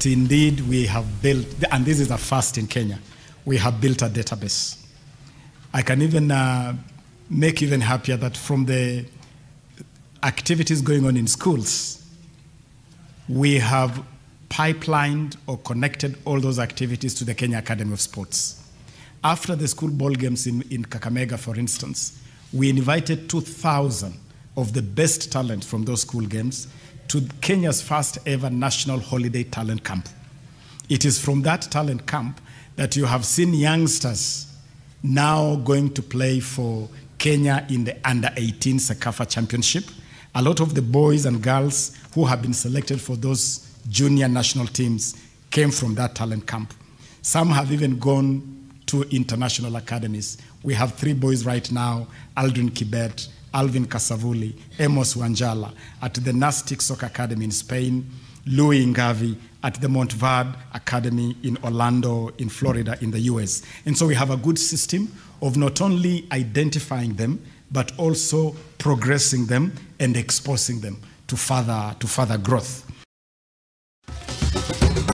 indeed we have built, and this is a first in Kenya, we have built a database. I can even make even happier that from the activities going on in schools, we have pipelined or connected all those activities to the Kenya Academy of Sports. After the school ball games in Kakamega, for instance, we invited 2,000 of the best talent from those school games to Kenya's first ever national holiday talent camp. It is from that talent camp that you have seen youngsters now going to play for Kenya in the under-18 Sekafa Championship. A lot of the boys and girls who have been selected for those junior national teams came from that talent camp. Some have even gone to international academies. We have 3 boys right now, Aldrin Kibet, Alvin Kasavuli, Amos Wanjala, at the Nastic Soccer Academy in Spain, Louis Ngavi at the Montverde Academy in Orlando, in Florida, in the US. And so we have a good system of not only identifying them, but also progressing them and exposing them to further growth.